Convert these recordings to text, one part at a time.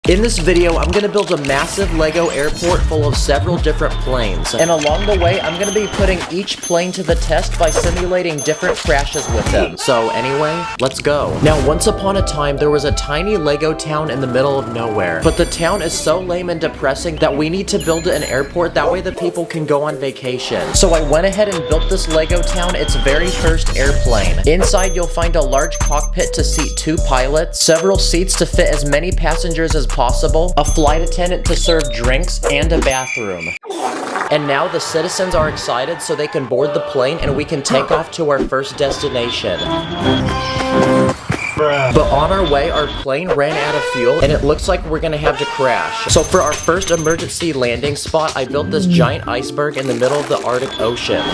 In this video, I'm going to build a massive LEGO airport full of several different planes. And along the way, I'm going to be putting each plane to the test by simulating different crashes with them. So anyway, let's go. Now, once upon a time, there was a tiny LEGO town in the middle of nowhere. But the town is so lame and depressing that we need to build an airport, that way the people can go on vacation. So I went ahead and built this LEGO town, its very first airplane. Inside, you'll find a large cockpit to seat 2 pilots, several seats to fit as many passengers as possible, a flight attendant to serve drinks, and a bathroom. And now the citizens are excited so they can board the plane and we can take off to our first destination. But on our way, our plane ran out of fuel and it looks like we're gonna have to crash. So for our first emergency landing spot, I built this giant iceberg in the middle of the Arctic Ocean.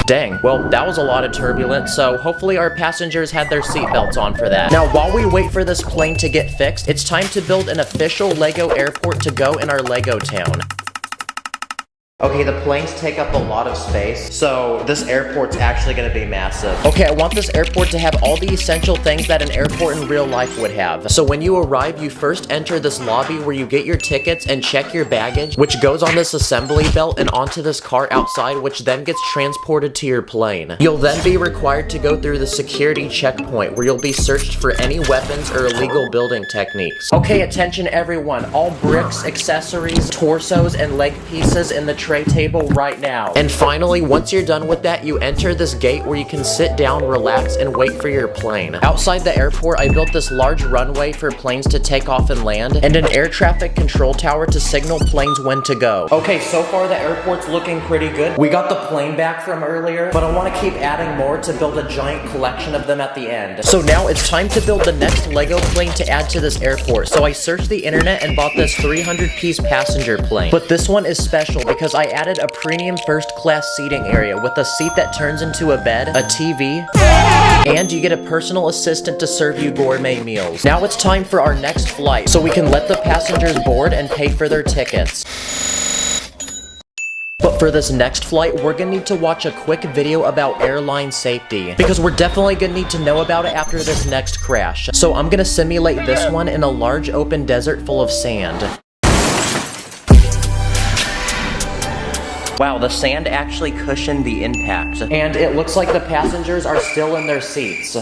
Dang, well, that was a lot of turbulence, so hopefully our passengers had their seatbelts on for that. Now, while we wait for this plane to get fixed, it's time to build an official LEGO airport to go in our LEGO town. Okay, the planes take up a lot of space, so this airport's actually gonna be massive. Okay, I want this airport to have all the essential things that an airport in real life would have. So when you arrive, you first enter this lobby where you get your tickets and check your baggage, which goes on this assembly belt and onto this cart outside, which then gets transported to your plane. You'll then be required to go through the security checkpoint, where you'll be searched for any weapons or illegal building techniques. Okay, attention everyone, all bricks, accessories, torsos, and leg pieces in the tray table right now. And finally, once you're done with that, you enter this gate where you can sit down, relax, and wait for your plane. Outside the airport, I built this large runway for planes to take off and land, and an air traffic control tower to signal planes when to go. Okay, so far the airport's looking pretty good. We got the plane back from earlier, but I want to keep adding more to build a giant collection of them at the end. So now it's time to build the next LEGO plane to add to this airport. So I searched the internet and bought this 300-piece passenger plane. But this one is special because I added a premium first-class seating area with a seat that turns into a bed, a TV, and you get a personal assistant to serve you gourmet meals. Now it's time for our next flight, so we can let the passengers board and pay for their tickets. But for this next flight, we're gonna need to watch a quick video about airline safety, because we're definitely gonna need to know about it after this next crash. So I'm gonna simulate this one in a large open desert full of sand. Wow, the sand actually cushioned the impact, and it looks like the passengers are still in their seats.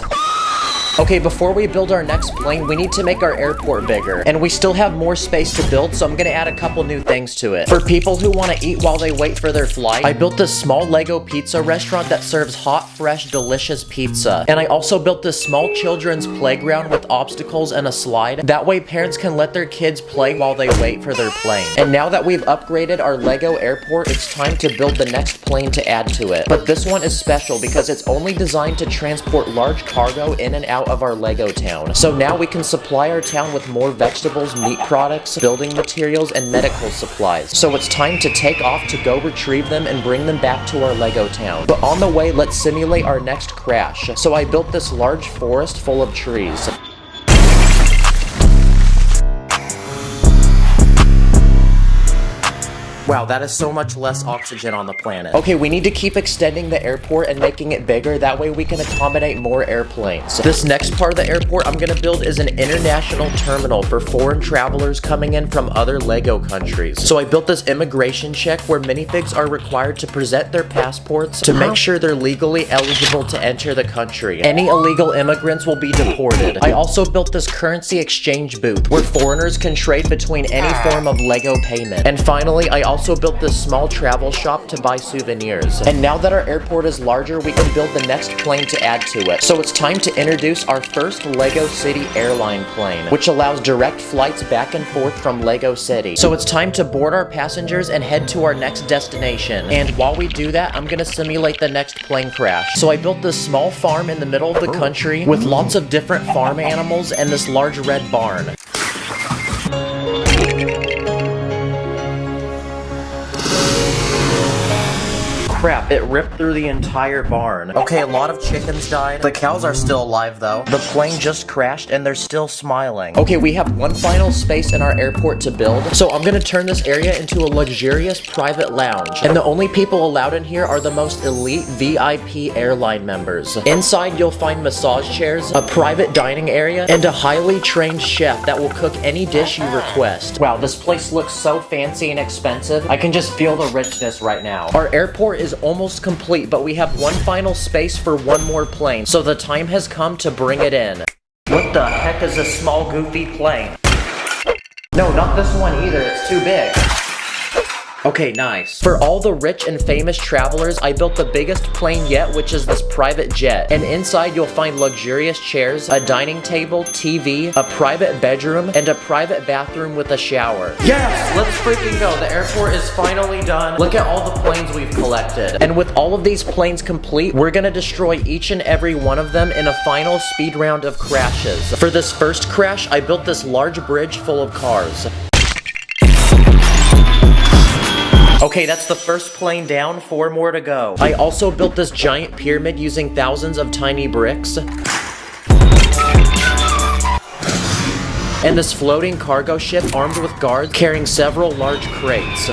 Okay, before we build our next plane, we need to make our airport bigger. And we still have more space to build, so I'm gonna add a couple new things to it. For people who wanna eat while they wait for their flight, I built this small LEGO pizza restaurant that serves hot, fresh, delicious pizza. And I also built this small children's playground with obstacles and a slide. That way parents can let their kids play while they wait for their plane. And now that we've upgraded our LEGO airport, it's time to build the next plane to add to it. But this one is special because it's only designed to transport large cargo in and out of our LEGO town. So now we can supply our town with more vegetables, meat products, building materials, and medical supplies. So it's time to take off to go retrieve them and bring them back to our LEGO town. But on the way, let's simulate our next crash. So I built this large forest full of trees. Wow, that is so much less oxygen on the planet. Okay, we need to keep extending the airport and making it bigger. That way we can accommodate more airplanes. This next part of the airport I'm gonna build is an international terminal for foreign travelers coming in from other LEGO countries. So I built this immigration check where minifigs are required to present their passports to make sure they're legally eligible to enter the country. Any illegal immigrants will be deported. I also built this currency exchange booth where foreigners can trade between any form of LEGO payment. And finally, I also built this small travel shop to buy souvenirs. And now that our airport is larger, we can build the next plane to add to it. So it's time to introduce our first LEGO City airline plane, which allows direct flights back and forth from LEGO City. So it's time to board our passengers and head to our next destination. And while we do that, I'm gonna simulate the next plane crash. So I built this small farm in the middle of the country with lots of different farm animals and this large red barn. crap, it ripped through the entire barn. Okay, a lot of chickens died. The cows are still alive though. The plane just crashed and they're still smiling. Okay, we have one final space in our airport to build. So I'm gonna turn this area into a luxurious private lounge. And the only people allowed in here are the most elite VIP airline members. Inside you'll find massage chairs, a private dining area, and a highly trained chef that will cook any dish you request. Wow, this place looks so fancy and expensive. I can just feel the richness right now. Our airport is almost complete, but we have one final space for one more plane, so the time has come to bring it in. What the heck is this small goofy plane? No, not this one either, it's too big. Okay, nice. For all the rich and famous travelers, I built the biggest plane yet, which is this private jet. And inside you'll find luxurious chairs, a dining table, TV, a private bedroom, and a private bathroom with a shower. Yes! Let's freaking go. The airport is finally done. Look at all the planes we've collected. And with all of these planes complete, we're gonna destroy each and every one of them in a final speed round of crashes. For this first crash, I built this large bridge full of cars. Okay, that's the first plane down, 4 more to go. I also built this giant pyramid using thousands of tiny bricks. And this floating cargo ship armed with guards carrying several large crates.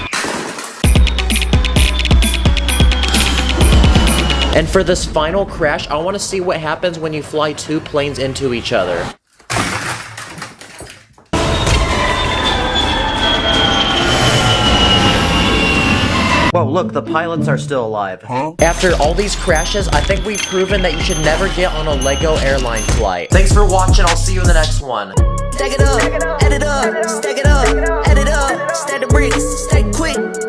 And for this final crash, I want to see what happens when you fly 2 planes into each other. Whoa, look, the pilots are still alive. Huh? After all these crashes, I think we've proven that you should never get on a LEGO airline flight. Thanks for watching, I'll see you in the next one. Stack it up, add it up, stack it up, add it up, stack the bricks, stack quick.